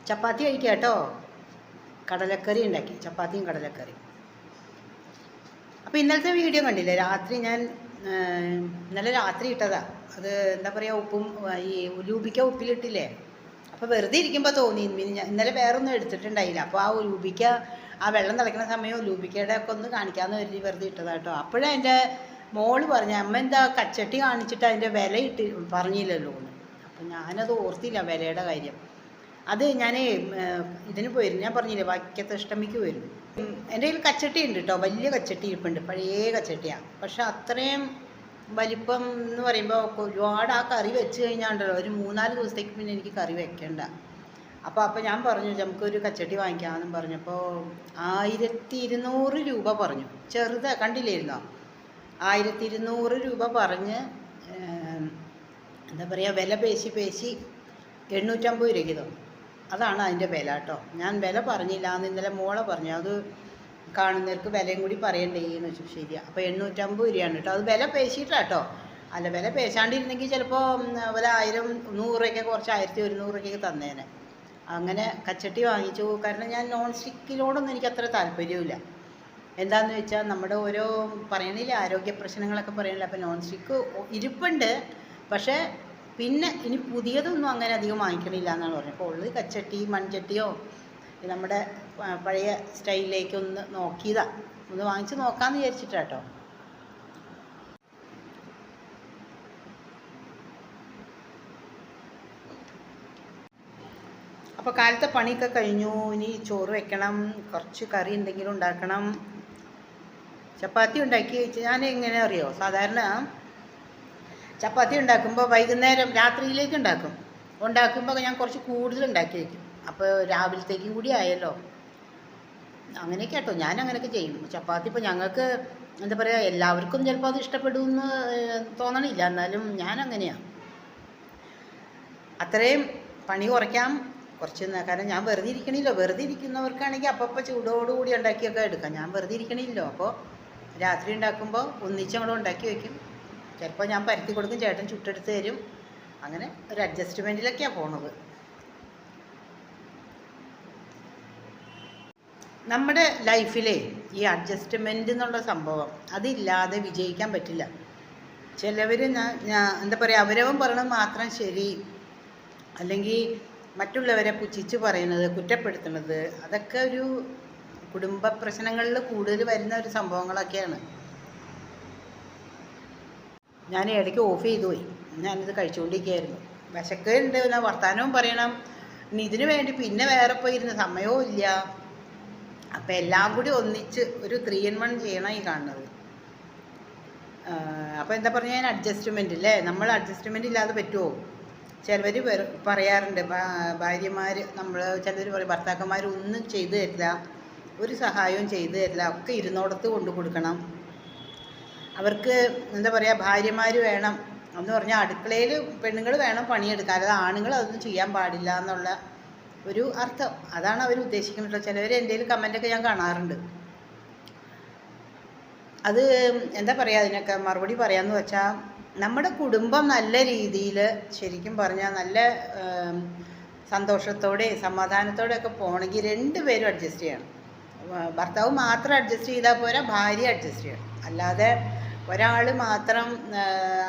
ചപ്പാത്തി കഴിക്കുക കേട്ടോ. കടലക്കറി ഉണ്ടാക്കി, ചപ്പാത്തിയും കടലക്കറി. അപ്പോൾ ഇന്നലത്തെ വീഡിയോ കണ്ടില്ലേ? രാത്രി ഞാൻ ഇന്നലെ രാത്രി ഇട്ടതാ. അത് എന്താ പറയുക, ഉപ്പും ഈ ഉലൂബിക്ക ഉപ്പിലിട്ടില്ലേ. അപ്പോൾ വെറുതെ ഇരിക്കുമ്പോൾ തോന്നി ഇന്നലെ വേറൊന്നും എടുത്തിട്ടുണ്ടായില്ല. അപ്പോൾ ആ ഉലൂബിക്ക, ആ വെള്ളം തിളയ്ക്കുന്ന സമയം ഉലൂബിക്കയുടെ ഒക്കെ ഒന്ന് കാണിക്കാമെന്ന് കരുതി വെറുതെ ഇട്ടതാ കേട്ടോ. അപ്പോഴേ എൻ്റെ മോള് പറഞ്ഞു, അമ്മ എന്താ കച്ചട്ടി കാണിച്ചിട്ട് അതിൻ്റെ വില പറഞ്ഞില്ലല്ലോ എന്ന്. അപ്പം ഞാനത് ഓർത്തില്ല വിലയുടെ കാര്യം. അത് ഞാൻ ഇതിന് പോയിരുന്നു, ഞാൻ പറഞ്ഞില്ലേ വൈക്കത്തെ അഷ്ടമിക്ക് പോയിരുന്നു. എൻ്റെ കയ്യിൽ കച്ചട്ടി ഉണ്ട് കേട്ടോ, വലിയ കച്ചട്ടി ഇരിപ്പുണ്ട്, പഴയ കച്ചട്ടിയാണ്. പക്ഷെ അത്രയും വലിപ്പം എന്ന് പറയുമ്പോൾ ഒരുപാട് ആ കറി വെച്ച് കഴിഞ്ഞാണ്ടല്ലോ ഒരു 3-4 ദിവസത്തേക്ക് പിന്നെ എനിക്ക് കറി വെക്കേണ്ട. അപ്പോൾ ഞാൻ പറഞ്ഞു നമുക്കൊരു കച്ചട്ടി വാങ്ങിക്കാമെന്നും പറഞ്ഞപ്പോൾ 1200 രൂപ പറഞ്ഞു. ചെറുത് കണ്ടില്ലായിരുന്നോ? 1200 രൂപ പറഞ്ഞ് എന്താ പറയുക, വില പേശി 850 രൂപയ്ക്ക് തന്നു. അതാണ് അതിൻ്റെ വില കേട്ടോ. ഞാൻ വില പറഞ്ഞില്ല എന്ന് ഇന്നലെ മോളെ പറഞ്ഞു. അത് കാണുന്നവർക്ക് വിലയും കൂടി പറയണ്ടേ എന്ന് വെച്ചു. ശരിയാണ്. അപ്പോൾ 850 രൂപയാണ് കേട്ടോ. അത് വില പേശിയിട്ടാണ് കേട്ടോ. അല്ല, വില പേശാണ്ടിരുന്നെങ്കിൽ ചിലപ്പോൾ ഒരു 1000 100 രൂപയ്ക്ക് കുറച്ച് 1100 രൂപയ്ക്ക് തന്നേനെ. അങ്ങനെ കച്ചട്ടി വാങ്ങിച്ചു. കാരണം ഞാൻ നോൺ സ്റ്റിക്കിനോടൊന്നും എനിക്ക് അത്ര താല്പര്യമില്ല. എന്താണെന്ന് വെച്ചാൽ നമ്മുടെ ഓരോ പറയണില്ല, ആരോഗ്യ പ്രശ്നങ്ങളൊക്കെ പറയണില്ല. അപ്പോൾ നോൺ സ്റ്റിക്ക് ഇരിപ്പുണ്ട്, പക്ഷേ പിന്നെ ഇനി പുതിയതൊന്നും അങ്ങനെ അധികം വാങ്ങിക്കണില്ല എന്നാണ് പറഞ്ഞത്. അപ്പോൾ ഉള്ളത് കച്ചട്ടി മൺചട്ടിയോ നമ്മുടെ പഴയ സ്റ്റൈലിലേക്കൊന്ന് നോക്കിയതാണ്. ഒന്ന് വാങ്ങിച്ച് നോക്കാമെന്ന് വിചാരിച്ചിട്ടാട്ടോ. അപ്പോൾ കാലത്തെ പണിയൊക്കെ കഴിഞ്ഞു. ഇനി ചോറ് വെക്കണം, കുറച്ച് കറി എന്തെങ്കിലും ഉണ്ടാക്കണം. ചപ്പാത്തി ഉണ്ടാക്കി വെച്ച് ഞാൻ എങ്ങനെ അറിയോ, സാധാരണ ചപ്പാത്തി ഉണ്ടാക്കുമ്പോൾ വൈകുന്നേരം രാത്രിയിലേക്ക് ഉണ്ടാക്കുമ്പോൾ ഞാൻ കുറച്ച് കൂടുതൽ ഉണ്ടാക്കി വയ്ക്കും. അപ്പോൾ രാവിലത്തേക്കും കൂടി ആയല്ലോ. അങ്ങനെയൊക്കെ കേട്ടോ, ഞാൻ അങ്ങനെയൊക്കെ ചെയ്യും. ചപ്പാത്തി ഇപ്പോൾ ഞങ്ങൾക്ക് എന്താ പറയുക, എല്ലാവർക്കും ചിലപ്പോൾ അത് ഇഷ്ടപ്പെടുമെന്ന് തോന്നണില്ല, എന്നാലും ഞാൻ അങ്ങനെയാണ്. അത്രയും പണി കുറയ്ക്കാം കുറച്ച്. കാരണം ഞാൻ വെറുതെ ഇരിക്കണില്ലോ. വെറുതെ ഇരിക്കുന്നവർക്കാണെങ്കിൽ അപ്പം ചൂടോടുകൂടി ഉണ്ടാക്കിയൊക്കെ എടുക്കാം. ഞാൻ വെറുതെ ഇരിക്കണില്ലോ. അപ്പോൾ രാത്രി ഉണ്ടാക്കുമ്പോൾ ഒന്നിച്ചങ്ങോട്ട് ഉണ്ടാക്കി വയ്ക്കും. ചിലപ്പോൾ ഞാൻ പരത്തി കൊടുക്കും, ചേട്ടൻ ചുട്ടെടുത്ത് തരും. അങ്ങനെ ഒരു അഡ്ജസ്റ്റ്മെൻറ്റിലൊക്കെയാണ് പോണത്. നമ്മുടെ ലൈഫിലെ ഈ അഡ്ജസ്റ്റ്മെൻ്റ് എന്നുള്ള സംഭവം അതില്ലാതെ വിജയിക്കാൻ പറ്റില്ല. ചിലവർ എന്താ പറയുക, അവരവൻ പറയണത് മാത്രം ശരി, അല്ലെങ്കിൽ മറ്റുള്ളവരെ പുച്ഛിച്ച് പറയുന്നത്, കുറ്റപ്പെടുത്തുന്നത്, അതൊക്കെ ഒരു കുടുംബ പ്രശ്നങ്ങളിൽ കൂടുതൽ വരുന്ന ഒരു സംഭവങ്ങളൊക്കെയാണ്. ഞാൻ ഇടയ്ക്ക് ഓഫ് ചെയ്തു പോയി. ഞാനിത് കഴിച്ചുകൊണ്ടിരിക്കുകയായിരുന്നു. വിശക്കുണ്ട്, പിന്നെ വർത്തമാനവും പറയണം. ഇനി ഇതിനു വേണ്ടി പിന്നെ വേറെ പോയിരുന്ന സമയവും ഇല്ല. അപ്പം എല്ലാം കൂടി ഒന്നിച്ച് ഒരു 3 in 1 ചെയ്യണം ഈ കാണുന്നത്. അപ്പോൾ എന്താ പറഞ്ഞാൽ, ഞാൻ അഡ്ജസ്റ്റ്മെൻ്റ് ഇല്ലേ, നമ്മൾ അഡ്ജസ്റ്റ്മെൻ്റ് ഇല്ലാതെ പറ്റുമോ? ചിലവർ പറയാറുണ്ട്, ഭാര്യമാർ ചിലർ പറയും ഭർത്താക്കന്മാർ ഒന്നും ചെയ്തു തരില്ല, ഒരു സഹായവും ചെയ്തു തരില്ല, ഒക്കെ ഇരുന്നോടത്ത് കൊണ്ടു കൊടുക്കണം. അവർക്ക് എന്താ പറയുക, ഭാര്യമാർ വേണം എന്ന് പറഞ്ഞാൽ അടുക്കളയിൽ പെണ്ണുങ്ങൾ വേണം പണിയെടുക്കാൻ, അല്ലാതെ ആണുങ്ങൾ അതൊന്നും ചെയ്യാൻ പാടില്ല എന്നുള്ള ഒരു അർത്ഥം. അതാണ് അവർ ഉദ്ദേശിക്കുന്നത്. ചിലവർ എൻ്റെ കമൻ്റൊക്കെ ഞാൻ കാണാറുണ്ട്. അത് എന്താ പറയുക, അതിനൊക്കെ മറുപടി പറയാമെന്ന് വെച്ചാൽ, നമ്മുടെ കുടുംബം നല്ല രീതിയിൽ ശരിക്കും പറഞ്ഞാൽ നല്ല സന്തോഷത്തോടെ സമാധാനത്തോടെ ഒക്കെ പോകണമെങ്കിൽ 2 പേരും അഡ്ജസ്റ്റ് ചെയ്യണം. ഭർത്താവ് മാത്രം അഡ്ജസ്റ്റ് ചെയ്താൽ പോരാ, ഭാര്യ അഡ്ജസ്റ്റ് ചെയ്യണം. അല്ലാതെ ഒരാൾ മാത്രം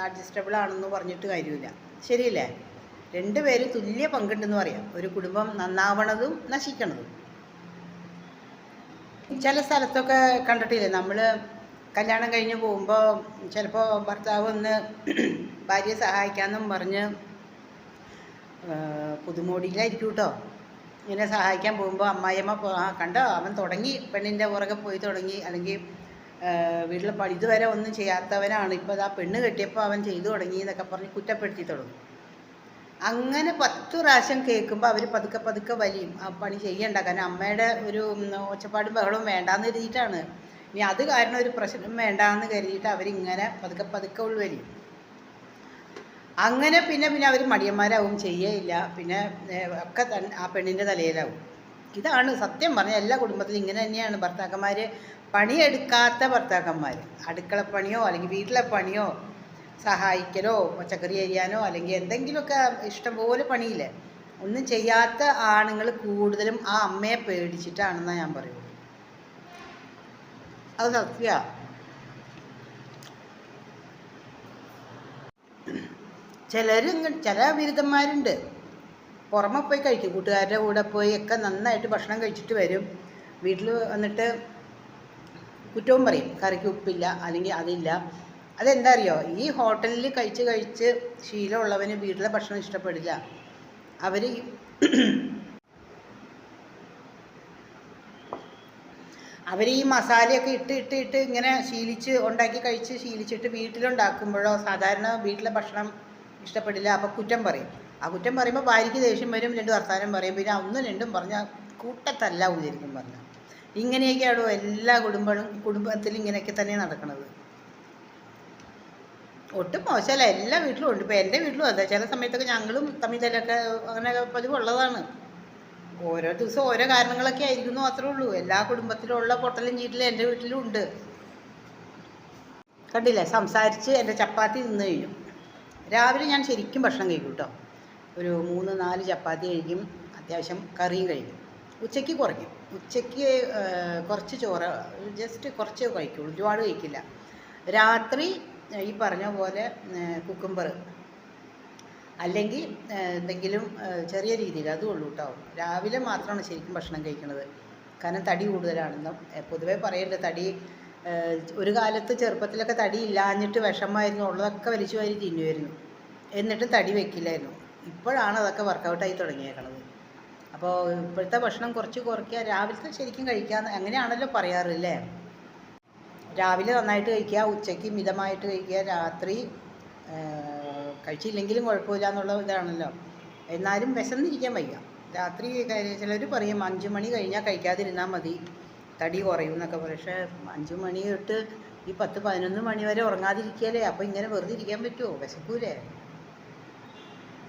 അഡ്ജസ്റ്റബിൾ ആണെന്ന് പറഞ്ഞിട്ട് കാര്യമില്ല. ശരിയല്ലേ? 2 പേര് തുല്യ പങ്കുണ്ടെന്ന് പറയാം ഒരു കുടുംബം നന്നാവണതും നശിക്കണതും. ചില സ്ഥലത്തൊക്കെ കണ്ടിട്ടില്ലേ, നമ്മൾ കല്യാണം കഴിഞ്ഞ് പോകുമ്പോൾ ചിലപ്പോൾ ഭർത്താവ് ഒന്ന് ഭാര്യയെ സഹായിക്കാമെന്നും പറഞ്ഞ് പുതുമോടിയിലായിരിക്കും കേട്ടോ, ഇങ്ങനെ സഹായിക്കാൻ പോകുമ്പോൾ അമ്മായിയമ്മ കണ്ടോ അവൻ തുടങ്ങി, പെണ്ണിൻ്റെ പുറകെ പോയി തുടങ്ങി, അല്ലെങ്കിൽ വീട്ടിൽ ഇതുവരെ ഒന്നും ചെയ്യാത്തവനാണ്, ഇപ്പോൾ ആ പെണ്ണ് കെട്ടിയപ്പോൾ അവൻ ചെയ്തു തുടങ്ങി എന്നൊക്കെ പറഞ്ഞ് കുറ്റപ്പെടുത്തി തുടങ്ങും. അങ്ങനെ 10 പ്രാവശ്യം കേൾക്കുമ്പോൾ അവർ പതുക്കെ വലിയും. ആ പണി ചെയ്യണ്ട, കാരണം അമ്മയുടെ ഒരു ഒച്ചപ്പാടും ബഹളവും വേണ്ടാന്ന് കരുതിയിട്ടാണ്. ഇനി അത് കാരണം ഒരു പ്രശ്നം വേണ്ടാന്ന് കരുതിയിട്ട് അവരിങ്ങനെ പതുക്കെ ഉൾവലിയും. അങ്ങനെ പിന്നെ അവർ മടിയന്മാരാവും, ചെയ്യയില്ല, പിന്നെ ഒക്കെ ആ പെണ്ണിൻ്റെ തലയിലാവും. ഇതാണ് സത്യം പറഞ്ഞാൽ എല്ലാ കുടുംബത്തിലും ഇങ്ങനെ തന്നെയാണ്. ഭർത്താക്കന്മാർ പണിയെടുക്കാത്ത ഭർത്താക്കന്മാർ, അടുക്കളപ്പണിയോ അല്ലെങ്കിൽ വീട്ടിലെ പണിയോ സഹായിക്കലോ പച്ചക്കറി അരിയാനോ അല്ലെങ്കിൽ എന്തെങ്കിലുമൊക്കെ ഇഷ്ടംപോലെ പണിയില്ലേ, ഒന്നും ചെയ്യാത്ത ആണുങ്ങൾ കൂടുതലും ആ അമ്മയെ പേടിച്ചിട്ടാണെന്നാണ് ഞാൻ പറയുള്ളൂ. അത് സത്യമാണ്. ചില ബിരുദന്മാരുണ്ട് പുറമെ പോയി കഴിക്കും, കൂട്ടുകാരുടെ കൂടെ പോയി ഒക്കെ നന്നായിട്ട് ഭക്ഷണം കഴിച്ചിട്ട് വരും. വീട്ടിൽ വന്നിട്ട് കുറ്റവും പറയും, കറിക്ക് ഉപ്പില്ല അല്ലെങ്കിൽ അതില്ല. അതെന്താ അറിയോ, ഈ ഹോട്ടലിൽ കഴിച്ച് ശീലമുള്ളവന് വീട്ടിലെ ഭക്ഷണം ഇഷ്ടപ്പെടില്ല. അവർ ഈ മസാലയൊക്കെ ഇട്ട് ഇങ്ങനെ ഉണ്ടാക്കി ശീലിച്ചിട്ട് വീട്ടിലുണ്ടാക്കുമ്പോഴോ സാധാരണ വീട്ടിലെ ഭക്ഷണം ഇഷ്ടപ്പെടില്ല. അപ്പോൾ കുറ്റം പറയും. ആ കുറ്റം പറയുമ്പോൾ ഭാര്യയ്ക്ക് ദേഷ്യം വരും, 2 വർത്താനം പറയും. പിന്നെ 1-2 പറഞ്ഞാൽ കൂട്ടത്തല്ല ശരിക്കും പറഞ്ഞാൽ. ഇങ്ങനെയൊക്കെയാണോ എല്ലാ കുടുംബത്തിലും ഇങ്ങനെയൊക്കെ തന്നെ നടക്കുന്നത്. ഒട്ടും മോശമല്ല, എല്ലാ വീട്ടിലും ഉണ്ട്. ഇപ്പോൾ എൻ്റെ വീട്ടിലും അതെ, ചില സമയത്തൊക്കെ ഞങ്ങളും തമ്മിലൊക്കെ അങ്ങനെ പതിവുള്ളതാണ്. ഓരോ ദിവസം ഓരോ കാരണങ്ങളൊക്കെ ആയിരിക്കുന്നു, അത്രേ ഉള്ളൂ. എല്ലാ കുടുംബത്തിലും ഉള്ള പൊട്ടലും ചീറ്റലും എൻ്റെ വീട്ടിലും ഉണ്ട്. കണ്ടില്ലേ, സംസാരിച്ച് എൻ്റെ ചപ്പാത്തി തിന്നു കഴിഞ്ഞു. രാവിലെ ഞാൻ ശരിക്കും ഭക്ഷണം കഴിക്കും കേട്ടോ. ഒരു 3-4 ചപ്പാത്തി കഴിക്കും, അത്യാവശ്യം കറിയും കഴിക്കും. ഉച്ചയ്ക്ക് കുറയ്ക്കും. ഉച്ചയ്ക്ക് കുറച്ച് ചോറ്, ജസ്റ്റ് കുറച്ച് കഴിക്കുള്ളൂ, ഒരുപാട് കഴിക്കില്ല. രാത്രി ഈ പറഞ്ഞ പോലെ കുക്കുംബർ അല്ലെങ്കിൽ എന്തെങ്കിലും ചെറിയ രീതിയിൽ, അതും ഉള്ളൂ കേട്ടോ. രാവിലെ മാത്രമാണ് ശരിക്കും ഭക്ഷണം കഴിക്കുന്നത്. കാരണം തടി കൂടുതലാണെന്നും പൊതുവേ പറയുന്നുണ്ട്. തടി ഒരു കാലത്ത് ചെറുപ്പത്തിലൊക്കെ തടി ഇല്ലാഞ്ഞിട്ട് വിഷമമായിരുന്നു, ഉള്ളതൊക്കെ വലിച്ചു വാരി തിന്നുമായിരുന്നു, എന്നിട്ട് തടി വെക്കില്ലായിരുന്നു. ഇപ്പോഴാണ് അതൊക്കെ വർക്കൗട്ടായി തുടങ്ങിയേക്കണത്. അപ്പോൾ ഇപ്പോഴത്തെ ഭക്ഷണം കുറച്ച് കുറയ്ക്കുക, രാവിലത്തെ ശരിക്കും കഴിക്കുക, അങ്ങനെയാണല്ലോ പറയാറില്ലേ. രാവിലെ നന്നായിട്ട് കഴിക്കുക, ഉച്ചയ്ക്ക് മിതമായിട്ട് കഴിക്കുക, രാത്രി കഴിച്ചില്ലെങ്കിലും കുഴപ്പമില്ല എന്നുള്ള ഇതാണല്ലോ. എന്നാലും വിശന്നിരിക്കാൻ വയ്യ. രാത്രി ചിലർ പറയും 5 മണി കഴിഞ്ഞാൽ കഴിക്കാതിരുന്നാൽ മതി, തടി കുറയും എന്നൊക്കെ പറയും. പക്ഷേ 5 മണി തൊട്ട് ഈ 10-11 മണി വരെ ഉറങ്ങാതിരിക്കുകയല്ലേ. അപ്പോൾ ഇങ്ങനെ വെറുതെ ഇരിക്കാൻ പറ്റുമോ? വിശക്കൂലേ?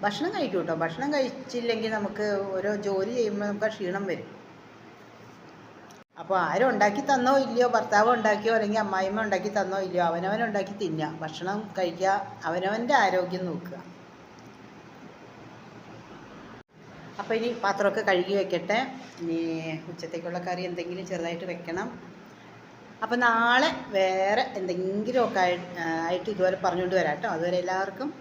ഭക്ഷണം കഴിക്കും കേട്ടോ. ഭക്ഷണം കഴിച്ചില്ലെങ്കിൽ നമുക്ക് ഓരോ ജോലി ചെയ്യുമ്പോൾ നമുക്ക് ക്ഷീണം വരും. അപ്പോൾ ആരും ഉണ്ടാക്കി തന്നോ ഇല്ലയോ, ഭർത്താവ് ഉണ്ടാക്കിയോ അല്ലെങ്കിൽ അമ്മായിമ്മ ഉണ്ടാക്കി തന്നോ ഇല്ലയോ, അവനവൻ ഉണ്ടാക്കി തിന്നുക, ഭക്ഷണം കഴിക്കുക, അവനവൻ്റെ ആരോഗ്യം നോക്കുക. അപ്പോൾ ഇനി പാത്രമൊക്കെ കഴുകി വെക്കട്ടെ. ഇനി ഉച്ചത്തേക്കുള്ള കറി എന്തെങ്കിലും ചെറുതായിട്ട് വെക്കണം. അപ്പോൾ നാളെ വേറെ എന്തെങ്കിലുമൊക്കെ ആയിട്ട് ഇതുപോലെ പറഞ്ഞുകൊണ്ട് വരാം കേട്ടോ. അതുവരെ എല്ലാവർക്കും